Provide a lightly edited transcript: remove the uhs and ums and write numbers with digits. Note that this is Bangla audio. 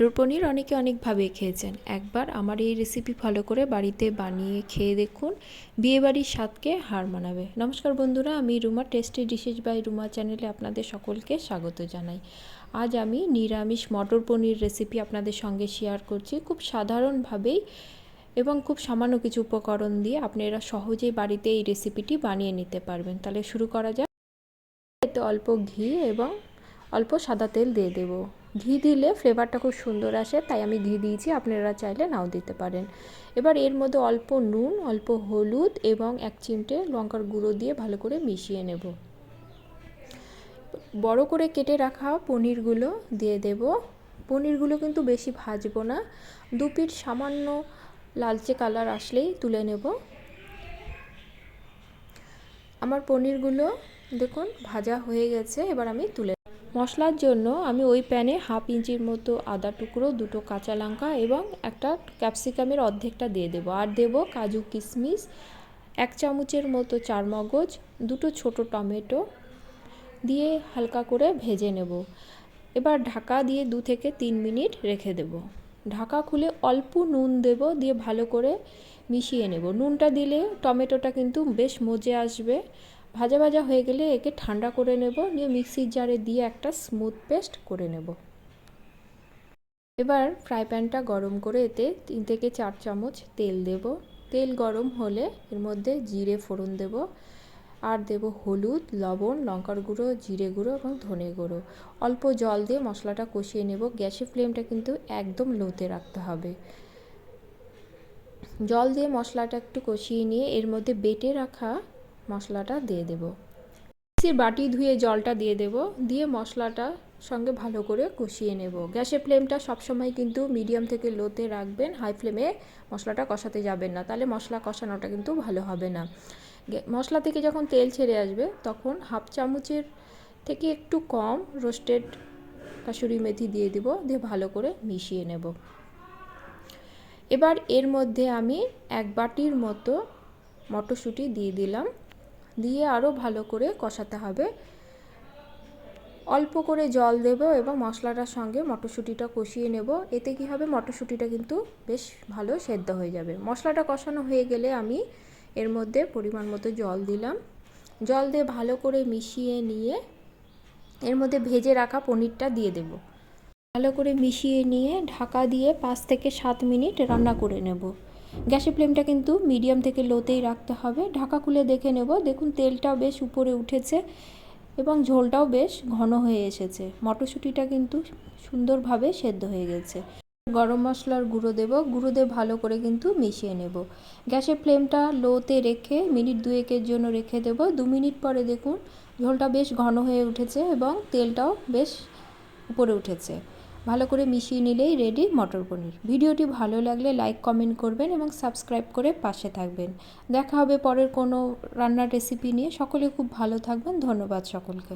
মটর পনির অনেকে অনেকভাবে খেয়েছেন। একবার আমার এই রেসিপি ফলো করে বাড়িতে বানিয়ে খেয়ে দেখুন, বিয়েবাড়ির স্বাদকে হার মানাবে। নমস্কার বন্ধুরা, আমি Ruma tasty dishes by Ruma চ্যানেলে আপনাদের সকলকে স্বাগত জানাই। আজ আমি নিরামিষ মটর পনির রেসিপি আপনাদের সঙ্গে শেয়ার করছি। খুব সাধারণভাবেই এবং খুব সামান্য কিছু উপকরণ দিয়ে আপনারা সহজেই বাড়িতে এই রেসিপিটি বানিয়ে নিতে পারবেন। তাহলে শুরু করা যাক। এতে অল্প ঘি এবং অল্প সাদা তেল দিয়ে দেব। ঘি দিলে ফ্লেভারটা খুব সুন্দর আসে, তাই আমি ঘি দিয়েছি, আপনারা চাইলে নাও দিতে পারেন। এবার এর মধ্যে অল্প নুন, অল্প হলুদ এবং 1 চিমটে লঙ্কার গুঁড়ো দিয়ে ভালো করে মিশিয়ে নেব। বড় করে কেটে রাখা পনিরগুলো দিয়ে দেব। পনিরগুলো কিন্তু বেশি ভাজবো না, 2 পিঠ সামান্য লালচে কালার আসলেই তুলে নেব। আমার পনিরগুলো দেখুন ভাজা হয়ে গেছে, এবার আমি তুলে। মশলার জন্য আমি ওই প্যানে 1/2 ইঞ্চির মতো আদা টুকরো, 2টো কাঁচা লঙ্কা এবং একটা ক্যাপসিকামের অর্ধেকটা দিয়ে দেবো। আর দেবো কাজু কিশমিশ, 1 চামচের মতো চারমগজ, 2টো ছোটো টমেটো দিয়ে হালকা করে ভেজে নেব। এবার ঢাকা দিয়ে 2 থেকে 3 মিনিট রেখে দেব। ঢাকা খুলে অল্প নুন দেব, দিয়ে ভালো করে মিশিয়ে নেব। নুনটা দিলে টমেটোটা কিন্তু বেশ মজে আসবে। ভাজা ভাজা হয়ে গেলে একে ঠান্ডা করে নেব, নিয়ে মিক্সির জারে দিয়ে একটা স্মুথ পেস্ট করে নেব। এবার ফ্রাই প্যানটা গরম করে এতে 3 থেকে 4 চামচ তেল দেব। তেল গরম হলে এর মধ্যে জিরে ফোড়ন দেব, আর দেব হলুদ, লবণ, লঙ্কার গুঁড়ো, জিরে গুঁড়ো এবং ধনে গুঁড়ো। অল্প জল দিয়ে মশলাটা কষিয়ে নেব। গ্যাসের ফ্লেমটা কিন্তু একদম লোতে রাখতে হবে। জল দিয়ে মশলাটা একটু কষিয়ে নিয়ে এর মধ্যে বেটে রাখা মশলাটা দিয়ে দেব। মিক্সির বাটি ধুয়ে জলটা দিয়ে দেব, দিয়ে মশলাটা সঙ্গে ভালো করে কষিয়ে নেব। গ্যাসের ফ্লেমটা সবসময় কিন্তু মিডিয়াম থেকে লোতে রাখবেন, হাই ফ্লেমে মশলাটা কষাতে যাবেন না, তাহলে মশলা কষানোটা কিন্তু ভালো হবে না। মশলা থেকে যখন তেল ছেড়ে আসবে তখন 1/2 চামচের থেকে একটু কম রোস্টেড কাসুরি মেথি দিয়ে দিব, দিয়ে ভালো করে মিশিয়ে নেব। এবার এর মধ্যে আমি 1 বাটির মতো মটরশুঁটি দিয়ে দিলাম, দিয়ে আরও ভালো করে কষাতে হবে। অল্প করে জল দেব এবং মশলাটার সঙ্গে মটরশুঁটিটা কষিয়ে নেব। এতে কি হবে, মটরশুঁটিটা কিন্তু বেশ ভালো সেদ্ধ হয়ে যাবে। মশলাটা কষানো হয়ে গেলে আমি এর মধ্যে পরিমাণ মতো জল দিলাম। জল দিয়ে ভালো করে মিশিয়ে নিয়ে এর মধ্যে ভেজে রাখা পনিরটা দিয়ে দেব। ভালো করে মিশিয়ে নিয়ে ঢাকা দিয়ে 5 থেকে 7 মিনিট রান্না করে নেব। গ্যাসের ফ্লেমটা কিন্তু মিডিয়াম থেকে লোতেই রাখতে হবে। ঢাকা খুলে দেখে নেব, দেখুন তেলটা বেশ উপরে উঠেছে এবং ঝোলটাও বেশ ঘন হয়ে এসেছে। মটরশুঁটিটা কিন্তু সুন্দরভাবে সেদ্ধ হয়ে গেছে। গরম মশলার গুঁড়ো দেব, গুঁড়ো দিয়ে ভালো করে কিন্তু মিশিয়ে নেব। গ্যাসের ফ্লেমটা লোতে রেখে মিনিট 2-এর জন্য রেখে দেব। 2 মিনিট পরে দেখুন ঝোলটা বেশ ঘন হয়ে উঠেছে এবং তেলটাও বেশ উপরে উঠেছে। ভালো করে মিশিয়ে নিলেই রেডি মটর পনির। ভিডিওটি ভালো লাগলে লাইক কমেন্ট করবেন এবং সাবস্ক্রাইব করে পাশে থাকবেন। দেখা হবে পরের কোনো রান্নার রেসিপি নিয়ে। সকলে খুব ভালো থাকবেন। ধন্যবাদ সকলকে।